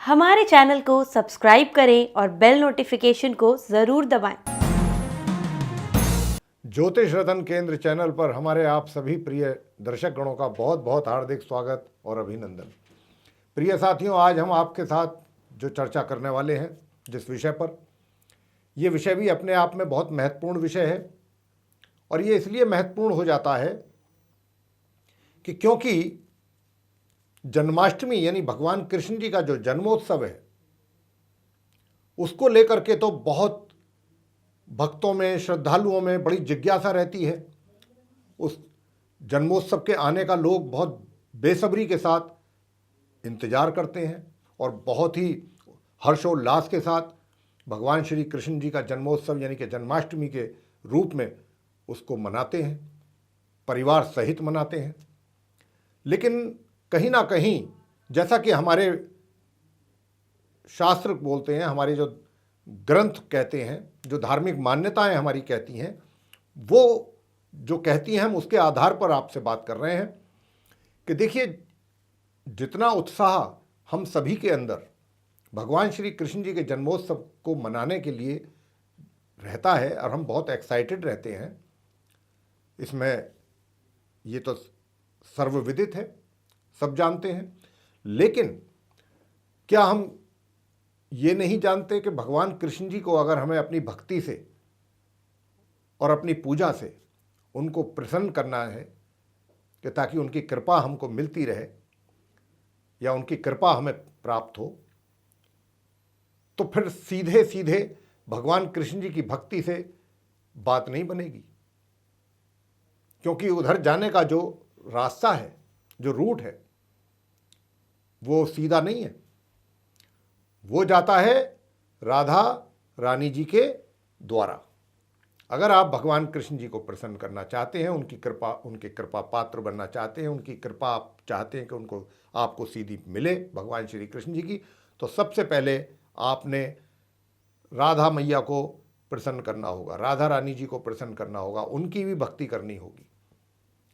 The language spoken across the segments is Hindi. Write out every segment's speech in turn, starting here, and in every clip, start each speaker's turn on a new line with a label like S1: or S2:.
S1: हमारे चैनल को सब्सक्राइब करें और बेल नोटिफिकेशन को ज़रूर दबाएं।
S2: ज्योतिष रतन केंद्र चैनल पर हमारे आप सभी प्रिय दर्शक गणों का बहुत बहुत हार्दिक स्वागत और अभिनंदन। प्रिय साथियों, आज हम आपके साथ जो चर्चा करने वाले हैं जिस विषय पर, ये विषय भी अपने आप में बहुत महत्वपूर्ण विषय है। और ये इसलिए महत्वपूर्ण हो जाता है कि क्योंकि जन्माष्टमी यानी भगवान कृष्ण जी का जो जन्मोत्सव है, उसको लेकर के तो बहुत भक्तों में, श्रद्धालुओं में बड़ी जिज्ञासा रहती है। उस जन्मोत्सव के आने का लोग बहुत बेसब्री के साथ इंतजार करते हैं और बहुत ही हर्षोल्लास के साथ भगवान श्री कृष्ण जी का जन्मोत्सव यानी कि जन्माष्टमी के रूप में उसको मनाते हैं, परिवार सहित मनाते हैं। लेकिन कहीं ना कहीं, जैसा कि हमारे शास्त्र बोलते हैं, हमारे जो ग्रंथ कहते हैं, जो धार्मिक मान्यताएं हमारी कहती हैं, वो जो कहती हैं, हम उसके आधार पर आपसे बात कर रहे हैं कि देखिए, जितना उत्साह हम सभी के अंदर भगवान श्री कृष्ण जी के जन्मोत्सव को मनाने के लिए रहता है और हम बहुत एक्साइटेड रहते हैं, इसमें ये तो सर्वविदित है, सब जानते हैं। लेकिन क्या हम ये नहीं जानते कि भगवान कृष्ण जी को अगर हमें अपनी भक्ति से और अपनी पूजा से उनको प्रसन्न करना है कि ताकि उनकी कृपा हमको मिलती रहे या उनकी कृपा हमें प्राप्त हो, तो फिर सीधे सीधे भगवान कृष्ण जी की भक्ति से बात नहीं बनेगी। क्योंकि उधर जाने का जो रास्ता है, जो रूट है, वो सीधा नहीं है। वो जाता है राधा रानी जी के द्वारा। अगर आप भगवान कृष्ण जी को प्रसन्न करना चाहते हैं, उनकी कृपा पात्र बनना चाहते हैं, उनकी कृपा आप चाहते हैं कि उनको आपको सीधी मिले भगवान श्री कृष्ण जी की, तो सबसे पहले आपने राधा मैया को प्रसन्न करना होगा, राधा रानी जी को प्रसन्न करना होगा, उनकी भी भक्ति करनी होगी।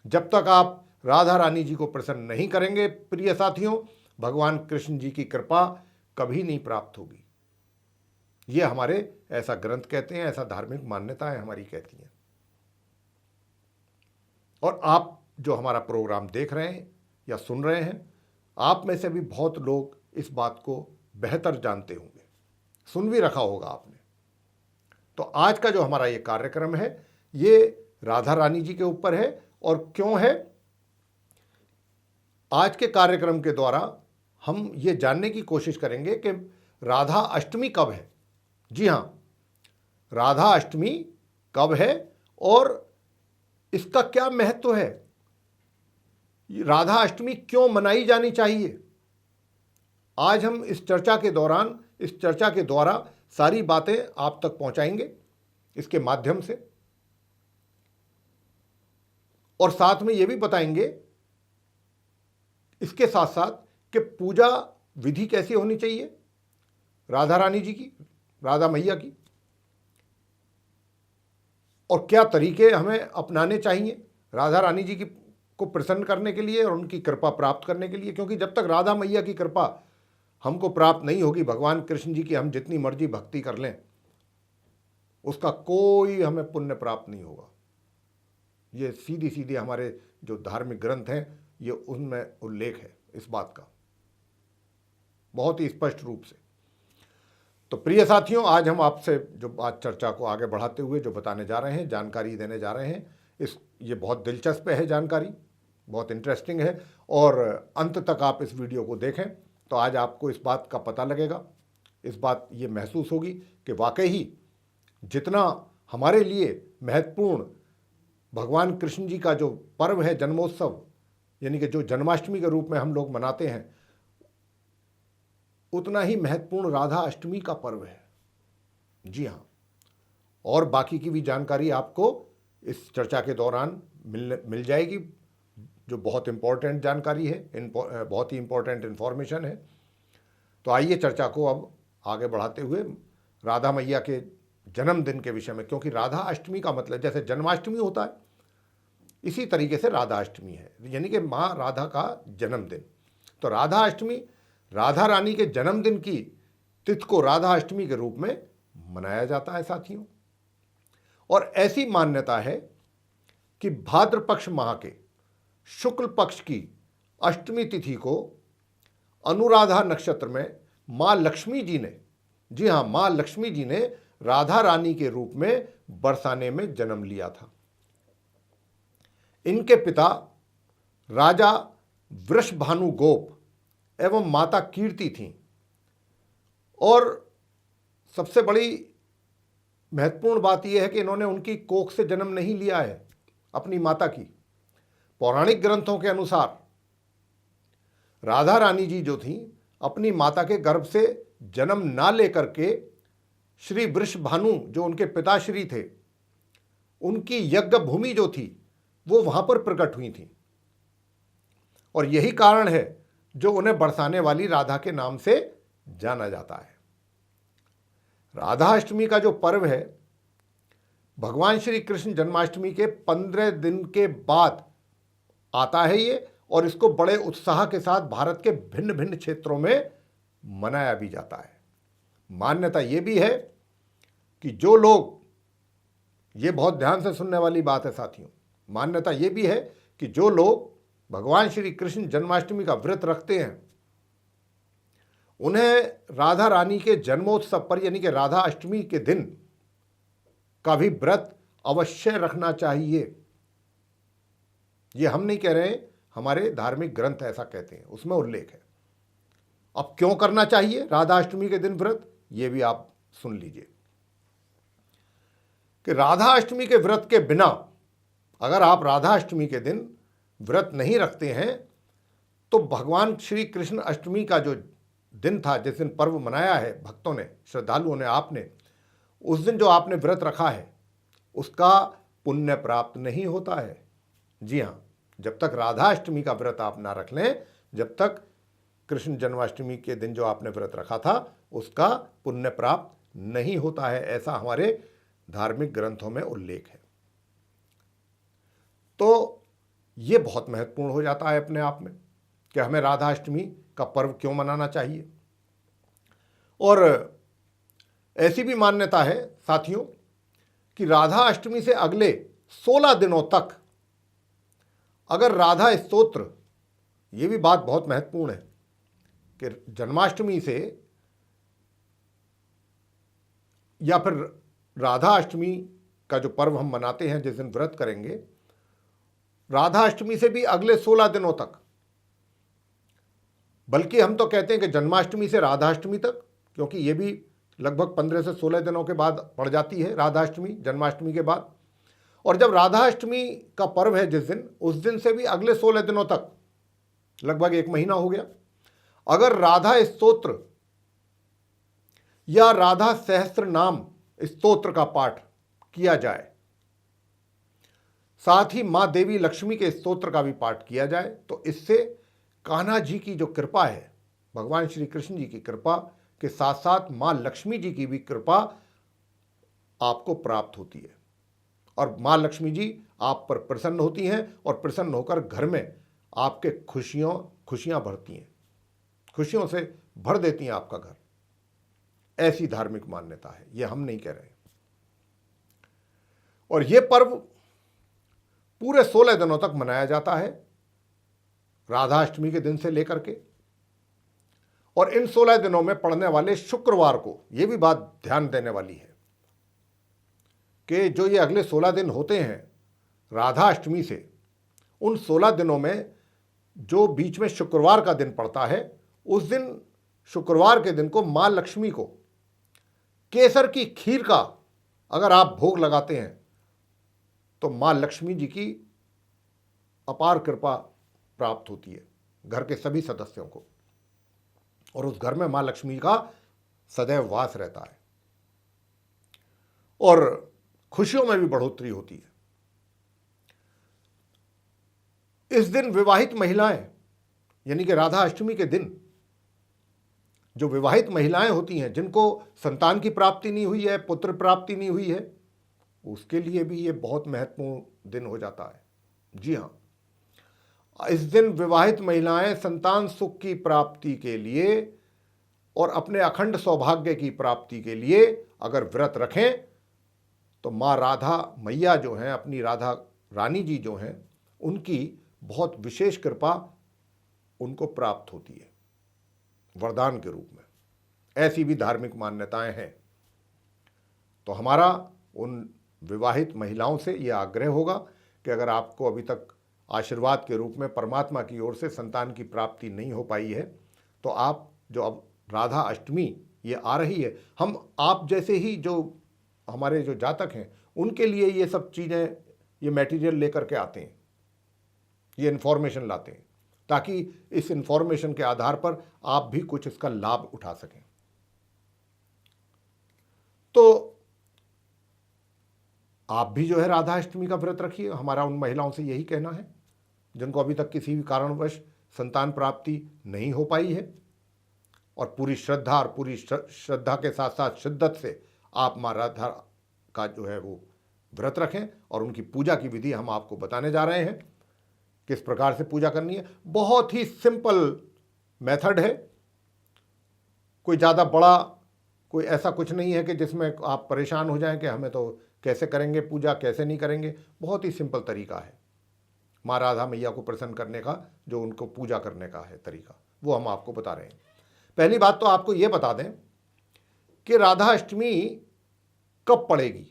S2: जब तक आप राधा रानी जी को प्रसन्न नहीं करेंगे, प्रिय साथियों, भगवान कृष्ण जी की कृपा कभी नहीं प्राप्त होगी। ये हमारे ऐसा ग्रंथ कहते हैं, ऐसा धार्मिक मान्यताएं हमारी कहती हैं। और आप जो हमारा प्रोग्राम देख रहे हैं या सुन रहे हैं, आप में से भी बहुत लोग इस बात को बेहतर जानते होंगे, सुन भी रखा होगा आपने। तो आज का जो हमारा ये कार्यक्रम है, ये राधा रानी जी के ऊपर है। और क्यों है? आज के कार्यक्रम के द्वारा हम ये जानने की कोशिश करेंगे कि राधा अष्टमी कब है। जी हाँ, राधा अष्टमी कब है और इसका क्या महत्व है, राधा अष्टमी क्यों मनाई जानी चाहिए। आज हम इस चर्चा के द्वारा सारी बातें आप तक पहुंचाएंगे इसके माध्यम से, और साथ में ये भी बताएंगे इसके साथ साथ कि पूजा विधि कैसी होनी चाहिए राधा रानी जी की, राधा मैया की, और क्या तरीके हमें अपनाने चाहिए राधा रानी जी की को प्रसन्न करने के लिए और उनकी कृपा प्राप्त करने के लिए। क्योंकि जब तक राधा मैया की कृपा हमको प्राप्त नहीं होगी, भगवान कृष्ण जी की हम जितनी मर्जी भक्ति कर लें, उसका कोई हमें पुण्य प्राप्त नहीं होगा। ये सीधी सीधी हमारे जो धार्मिक ग्रंथ हैं, ये उनमें उल्लेख है इस बात का बहुत ही स्पष्ट रूप से। तो प्रिय साथियों, आज हम आपसे जो बात चर्चा को आगे बढ़ाते हुए जो बताने जा रहे हैं, जानकारी देने जा रहे हैं, ये बहुत दिलचस्प है, जानकारी बहुत इंटरेस्टिंग है। और अंत तक आप इस वीडियो को देखें तो आज आपको इस बात का पता लगेगा, इस बात ये महसूस होगी कि वाकई ही जितना हमारे लिए महत्वपूर्ण भगवान कृष्ण जी का जो पर्व है, जन्मोत्सव यानी कि जो जन्माष्टमी के रूप में हम लोग मनाते हैं, उतना ही महत्वपूर्ण राधा अष्टमी का पर्व है। जी हाँ, और बाकी की भी जानकारी आपको इस चर्चा के दौरान मिल जाएगी, जो बहुत इंपॉर्टेंट जानकारी है, बहुत ही इंपॉर्टेंट इन्फॉर्मेशन है। तो आइए चर्चा को अब आगे बढ़ाते हुए राधा मैया के जन्मदिन के विषय में, क्योंकि राधा अष्टमी का मतलब जैसे जन्माष्टमी होता है, इसी तरीके से राधा अष्टमी है, यानी कि माँ राधा का जन्मदिन। तो राधा अष्टमी राधा रानी के जन्मदिन की तिथि को राधा अष्टमी के रूप में मनाया जाता है साथियों। और ऐसी मान्यता है कि भाद्र पक्ष माह के शुक्ल पक्ष की अष्टमी तिथि को अनुराधा नक्षत्र में मां लक्ष्मी जी ने, जी हां, मां लक्ष्मी जी ने राधा रानी के रूप में बरसाने में जन्म लिया था। इनके पिता राजा वृषभानु गोप एवं माता कीर्ति थीं। और सबसे बड़ी महत्वपूर्ण बात यह है कि इन्होंने उनकी कोख से जन्म नहीं लिया है अपनी माता की। पौराणिक ग्रंथों के अनुसार राधा रानी जी जो थीं अपनी माता के गर्भ से जन्म ना लेकर के श्री वृषभानु जो उनके पिताश्री थे, उनकी यज्ञ भूमि जो थी वो वहां पर प्रकट हुई थी। और यही कारण है जो उन्हें बरसाने वाली राधा के नाम से जाना जाता है। राधा अष्टमी का जो पर्व है, भगवान श्री कृष्ण जन्माष्टमी के 15 दिन के बाद आता है ये, और इसको बड़े उत्साह के साथ भारत के भिन्न भिन्न क्षेत्रों में मनाया भी जाता है। मान्यता ये भी है कि जो लोग, ये बहुत ध्यान से सुनने वाली बात है साथियों, मान्यता ये भी है कि जो लोग भगवान श्री कृष्ण जन्माष्टमी का व्रत रखते हैं, उन्हें राधा रानी के जन्मोत्सव पर यानी कि राधा अष्टमी के दिन का भी व्रत अवश्य रखना चाहिए। ये हम नहीं कह रहे हैं, हमारे धार्मिक ग्रंथ ऐसा कहते हैं, उसमें उल्लेख है। अब क्यों करना चाहिए राधा अष्टमी के दिन व्रत, ये भी आप सुन लीजिए कि राधा अष्टमी के व्रत के बिना, अगर आप राधा अष्टमी के दिन व्रत नहीं रखते हैं, तो भगवान श्री कृष्ण अष्टमी का जो दिन था, जिस दिन पर्व मनाया है भक्तों ने, श्रद्धालुओं ने, आपने उस दिन जो आपने व्रत रखा है उसका पुण्य प्राप्त नहीं होता है। जी हाँ, जब तक राधा अष्टमी का व्रत आप ना रख लें, जब तक कृष्ण जन्माष्टमी के दिन जो आपने व्रत रखा था उसका पुण्य प्राप्त नहीं होता है, ऐसा हमारे धार्मिक ग्रंथों में उल्लेख है। तो ये बहुत महत्वपूर्ण हो जाता है अपने आप में कि हमें राधा अष्टमी का पर्व क्यों मनाना चाहिए। और ऐसी भी मान्यता है साथियों कि राधा अष्टमी से अगले 16 दिनों तक अगर राधा स्तोत्र, ये भी बात बहुत महत्वपूर्ण है कि जन्माष्टमी से या फिर राधा अष्टमी का जो पर्व हम मनाते हैं, जिस दिन व्रत करेंगे, राधा अष्टमी से भी अगले 16 दिनों तक, बल्कि हम तो कहते हैं कि जन्माष्टमी से राधाष्टमी तक, क्योंकि ये भी लगभग 15 से 16 दिनों के बाद पड़ जाती है राधाष्टमी, जन्माष्टमी के बाद। और जब राधाष्टमी का पर्व है जिस दिन, उस दिन से भी अगले 16 दिनों तक, लगभग 1 महीना हो गया, अगर राधा स्तोत्र या राधा सहस्त्र नाम स्तोत्र का पाठ किया जाए, साथ ही मां देवी लक्ष्मी के स्तोत्र का भी पाठ किया जाए, तो इससे कान्हा जी की जो कृपा है, भगवान श्री कृष्ण जी की कृपा के साथ साथ मां लक्ष्मी जी की भी कृपा आपको प्राप्त होती है। और मां लक्ष्मी जी आप पर प्रसन्न होती हैं और प्रसन्न होकर घर में आपके खुशियां भरती हैं, खुशियों से भर देती हैं आपका घर। ऐसी धार्मिक मान्यता है, ये हम नहीं कह रहे। और ये पर्व पूरे 16 दिनों तक मनाया जाता है, राधाष्टमी के दिन से लेकर के। और इन 16 दिनों में पड़ने वाले शुक्रवार को, यह भी बात ध्यान देने वाली है कि जो ये अगले 16 दिन होते हैं राधाष्टमी से, उन 16 दिनों में जो बीच में शुक्रवार का दिन पड़ता है, उस दिन, शुक्रवार के दिन को मां लक्ष्मी को केसर की खीर का अगर आप भोग लगाते हैं तो मां लक्ष्मी जी की अपार कृपा प्राप्त होती है घर के सभी सदस्यों को, और उस घर में मां लक्ष्मी का सदैव वास रहता है और खुशियों में भी बढ़ोतरी होती है। इस दिन विवाहित महिलाएं, यानी कि राधा अष्टमी के दिन जो विवाहित महिलाएं होती हैं, जिनको संतान की प्राप्ति नहीं हुई है, पुत्र प्राप्ति नहीं हुई है, उसके लिए भी ये बहुत महत्वपूर्ण दिन हो जाता है। जी हाँ, इस दिन विवाहित महिलाएं संतान सुख की प्राप्ति के लिए और अपने अखंड सौभाग्य की प्राप्ति के लिए अगर व्रत रखें तो माँ राधा मैया जो हैं, अपनी राधा रानी जी जो हैं, उनकी बहुत विशेष कृपा उनको प्राप्त होती है वरदान के रूप में। ऐसी भी धार्मिक मान्यताएं हैं। तो हमारा उन विवाहित महिलाओं से यह आग्रह होगा कि अगर आपको अभी तक आशीर्वाद के रूप में परमात्मा की ओर से संतान की प्राप्ति नहीं हो पाई है, तो आप जो अब राधा अष्टमी ये आ रही है, हम आप जैसे ही जो हमारे जो जातक हैं उनके लिए ये सब चीज़ें, ये मटेरियल लेकर के आते हैं, ये इन्फॉर्मेशन लाते हैं, ताकि इस इन्फॉर्मेशन के आधार पर आप भी कुछ इसका लाभ उठा सकें। तो आप भी जो है राधा अष्टमी का व्रत रखिए। हमारा उन महिलाओं से यही कहना है जिनको अभी तक किसी भी कारणवश संतान प्राप्ति नहीं हो पाई है, और पूरी श्रद्धा और पूरी श्रद्धा के साथ साथ शिद्दत से आप माँ राधा का जो है वो व्रत रखें। और उनकी पूजा की विधि हम आपको बताने जा रहे हैं, किस प्रकार से पूजा करनी है। बहुत ही सिंपल मेथड है, कोई ज़्यादा बड़ा कोई ऐसा कुछ नहीं है कि जिसमें आप परेशान हो जाएं कि हमें तो कैसे करेंगे पूजा, कैसे नहीं करेंगे। बहुत ही सिंपल तरीका है माँ राधा मैया को प्रसन्न करने का, जो उनको पूजा करने का है तरीका, वो हम आपको बता रहे हैं। पहली बात तो आपको ये बता दें कि राधा अष्टमी कब पड़ेगी।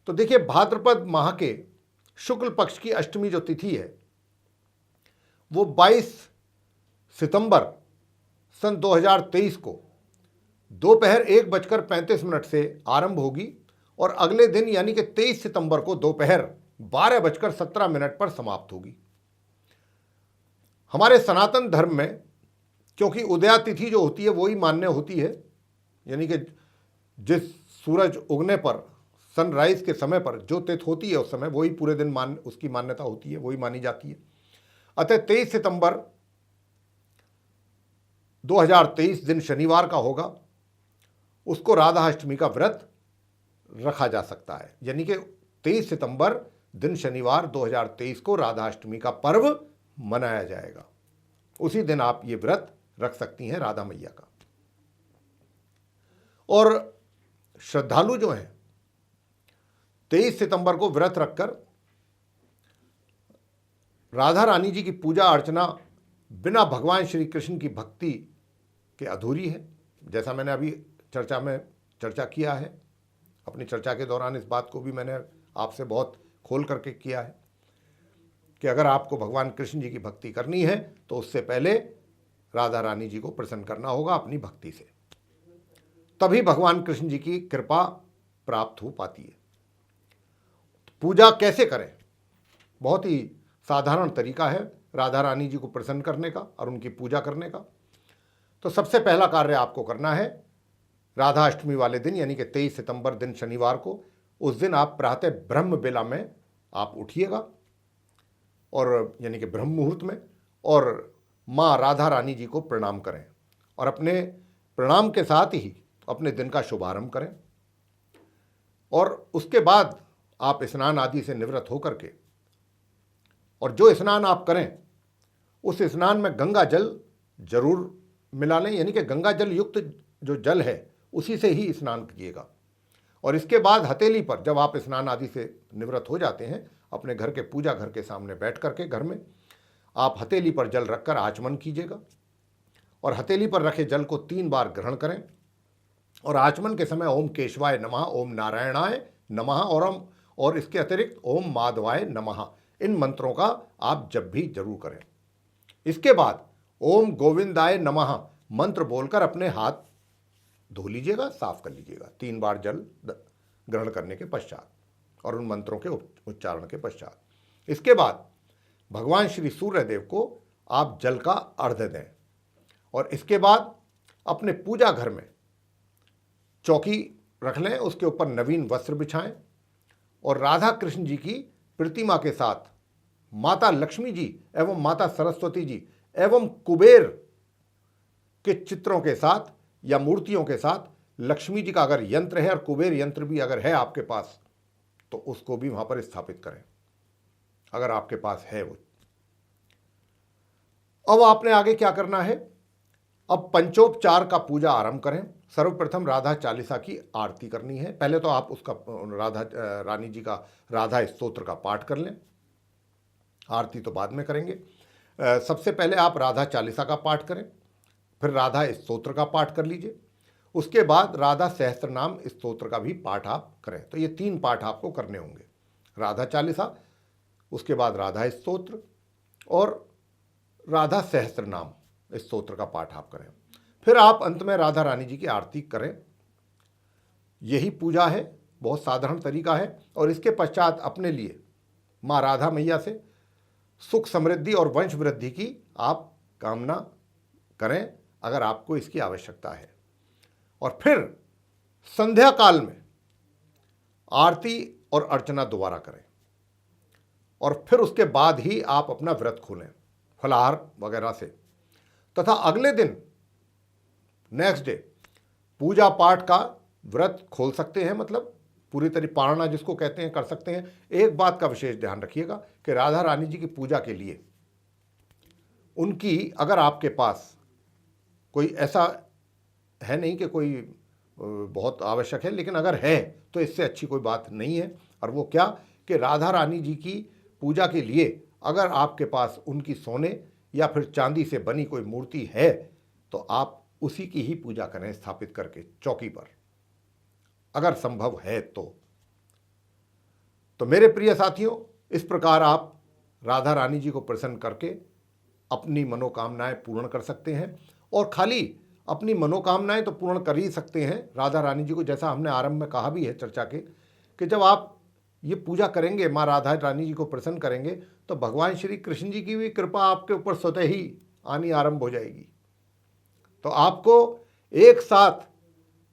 S2: तो देखिए, भाद्रपद माह के शुक्ल पक्ष की अष्टमी जो तिथि है वो 22 सितंबर सन 2023 को दोपहर 1:35 से आरंभ होगी और अगले दिन यानी कि 23 सितंबर को दोपहर 12:17 पर समाप्त होगी। हमारे सनातन धर्म में क्योंकि उदया तिथि जो होती है वही मान्य होती है, यानी कि जिस सूरज उगने पर, सनराइज के समय पर जो तिथि होती है उस समय वही पूरे दिन उसकी मान्यता होती है, वही मानी जाती है। अतः 23 सितंबर 2023 दिन शनिवार का होगा, उसको राधा अष्टमी का व्रत रखा जा सकता है। यानी कि 23 सितंबर दिन शनिवार 2023 को राधा अष्टमी का पर्व मनाया जाएगा। उसी दिन आप ये व्रत रख सकती हैं राधा मैया का। और श्रद्धालु जो हैं 23 सितंबर को व्रत रखकर राधा रानी जी की पूजा अर्चना बिना भगवान श्री कृष्ण की भक्ति के अधूरी है। जैसा मैंने अभी चर्चा में चर्चा किया है, अपनी चर्चा के दौरान इस बात को भी मैंने आपसे बहुत खोल करके किया है कि अगर आपको भगवान कृष्ण जी की भक्ति करनी है तो उससे पहले राधा रानी जी को प्रसन्न करना होगा अपनी भक्ति से, तभी भगवान कृष्ण जी की कृपा प्राप्त हो पाती है। पूजा कैसे करें? बहुत ही साधारण तरीका है राधा रानी जी को प्रसन्न करने का और उनकी पूजा करने का। तो सबसे पहला कार्य आपको करना है, राधा अष्टमी वाले दिन यानी कि 23 सितंबर दिन शनिवार को, उस दिन आप प्रातः ब्रह्म बेला में आप उठिएगा और यानी कि ब्रह्म मुहूर्त में, और माँ राधा रानी जी को प्रणाम करें और अपने प्रणाम के साथ ही अपने दिन का शुभारंभ करें। और उसके बाद आप स्नान आदि से निवृत्त होकर के, और जो स्नान आप करें उस स्नान में गंगा जल जरूर मिला लें, यानी कि गंगा जल युक्त जो जल है उसी से ही स्नान कीजिएगा। और इसके बाद हथेली पर जब आप स्नान आदि से निवृत्त हो जाते हैं, अपने घर के पूजा घर के सामने बैठ करके घर में आप हथेली पर जल रखकर आचमन कीजिएगा और हथेली पर रखे जल को 3 बार ग्रहण करें। और आचमन के समय ओम केशवाय नमः, ओम नारायणाय नमः और इसके अतिरिक्त ओम माधवाय नमः, इन मंत्रों का आप जब भी जरूर करें। इसके बाद ओम गोविंदाय नमः मंत्र बोलकर अपने हाथ धो लीजिएगा, साफ कर लीजिएगा 3 बार जल ग्रहण करने के पश्चात और उन मंत्रों के उच्चारण के पश्चात। इसके बाद भगवान श्री सूर्यदेव को आप जल का अर्घ्य दें और इसके बाद अपने पूजा घर में चौकी रख लें, उसके ऊपर नवीन वस्त्र बिछाएं और राधा कृष्ण जी की प्रतिमा के साथ माता लक्ष्मी जी एवं माता सरस्वती जी एवं कुबेर के चित्रों के साथ या मूर्तियों के साथ लक्ष्मी जी का अगर यंत्र है और कुबेर यंत्र भी अगर है आपके पास तो उसको भी वहाँ पर स्थापित करें, अगर आपके पास है वो। अब आपने आगे क्या करना है, अब पंचोपचार का पूजा आरंभ करें। सर्वप्रथम राधा चालीसा की आरती करनी है। पहले तो आप उसका रानी जी का राधा स्तोत्र का पाठ कर लें, आरती तो बाद में करेंगे। सबसे पहले आप राधा चालीसा का पाठ करें, फिर राधा स्तोत्र का पाठ कर लीजिए, उसके बाद राधा सहस्त्रनाम स्तोत्र का भी पाठ आप करें। तो ये 3 पाठ आपको करने होंगे, राधा चालीसा, उसके बाद राधा स्तोत्र और राधा सहस्त्रनाम स्तोत्र का पाठ आप करें। फिर आप अंत में राधा रानी जी की आरती करें। यही पूजा है, बहुत साधारण तरीका है। और इसके पश्चात अपने लिए माँ राधा मैया से सुख समृद्धि और वंश वृद्धि की आप कामना करें, अगर आपको इसकी आवश्यकता है। और फिर संध्या काल में आरती और अर्चना दोबारा करें, और फिर उसके बाद ही आप अपना व्रत खोलें फलाहार वगैरह से। तथा अगले दिन नेक्स्ट डे पूजा पाठ का व्रत खोल सकते हैं, मतलब पूरी तरह पारणा जिसको कहते हैं कर सकते हैं। एक बात का विशेष ध्यान रखिएगा कि राधा रानी जी की पूजा के लिए उनकी, अगर आपके पास कोई ऐसा है नहीं कि कोई बहुत आवश्यक है, लेकिन अगर है तो इससे अच्छी कोई बात नहीं है। और वो क्या कि राधा रानी जी की पूजा के लिए अगर आपके पास उनकी सोने या फिर चांदी से बनी कोई मूर्ति है तो आप उसी की ही पूजा करें, स्थापित करके चौकी पर, अगर संभव है तो मेरे प्रिय साथियों, इस प्रकार आप राधा रानी जी को प्रसन्न करके अपनी मनोकामनाएं पूर्ण कर सकते हैं। और खाली अपनी मनोकामनाएं तो पूर्ण कर ही सकते हैं राधा रानी जी को, जैसा हमने आरंभ में कहा भी है चर्चा के, कि जब आप ये पूजा करेंगे, माँ राधा रानी जी को प्रसन्न करेंगे, तो भगवान श्री कृष्ण जी की भी कृपा आपके ऊपर स्वतः ही आनी आरंभ हो जाएगी। तो आपको एक साथ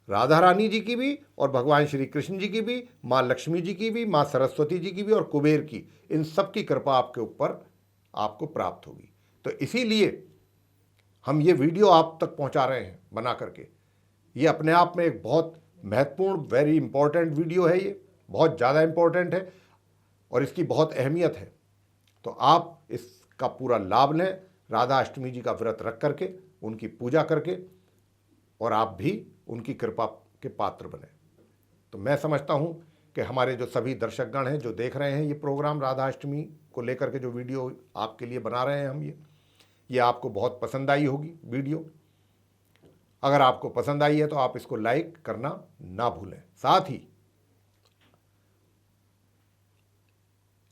S2: राधा रानी जी की भी और भगवान श्री कृष्ण जी की भी, माँ लक्ष्मी जी की भी, माँ सरस्वती जी की भी और कुबेर की, इन सब की कृपा आपके ऊपर आपको प्राप्त होगी। तो इसीलिए हम ये वीडियो आप तक पहुंचा रहे हैं बना करके। ये अपने आप में एक बहुत महत्वपूर्ण, वेरी इंपॉर्टेंट वीडियो है, ये बहुत ज़्यादा इंपॉर्टेंट है और इसकी बहुत अहमियत है। तो आप इसका पूरा लाभ लें, राधा अष्टमी जी का व्रत रख करके, उनकी पूजा करके, और आप भी उनकी कृपा के पात्र बने। तो मैं समझता हूँ कि हमारे जो सभी दर्शकगण हैं जो देख रहे हैं ये प्रोग्राम, राधा अष्टमी को लेकर के जो वीडियो आपके लिए बना रहे हैं हम, ये आपको बहुत पसंद आई होगी वीडियो। अगर आपको पसंद आई है तो आप इसको लाइक करना ना भूलें। साथ ही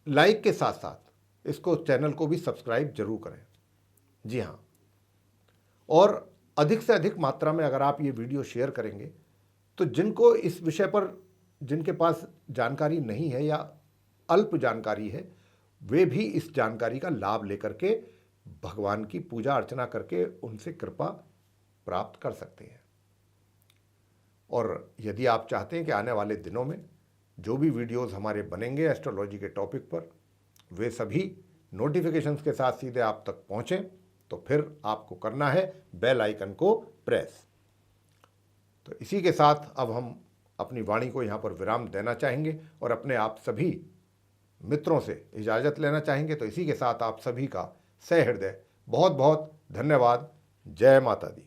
S2: लाइक के साथ साथ इसको, चैनल को भी सब्सक्राइब जरूर करें। जी हाँ, और अधिक से अधिक मात्रा में अगर आप ये वीडियो शेयर करेंगे तो जिनको इस विषय पर, जिनके पास जानकारी नहीं है या अल्प जानकारी है, वे भी इस जानकारी का लाभ लेकर के भगवान की पूजा अर्चना करके उनसे कृपा प्राप्त कर सकते हैं। और यदि आप चाहते हैं कि आने वाले दिनों में जो भी वीडियोस हमारे बनेंगे एस्ट्रोलॉजी के टॉपिक पर, वे सभी नोटिफिकेशंस के साथ सीधे आप तक पहुंचें, तो फिर आपको करना है बेल आइकन को प्रेस। तो इसी के साथ अब हम अपनी वाणी को यहाँ पर विराम देना चाहेंगे और अपने आप सभी मित्रों से इजाज़त लेना चाहेंगे। तो इसी के साथ आप सभी का सहृदय बहुत बहुत धन्यवाद। जय माता दी।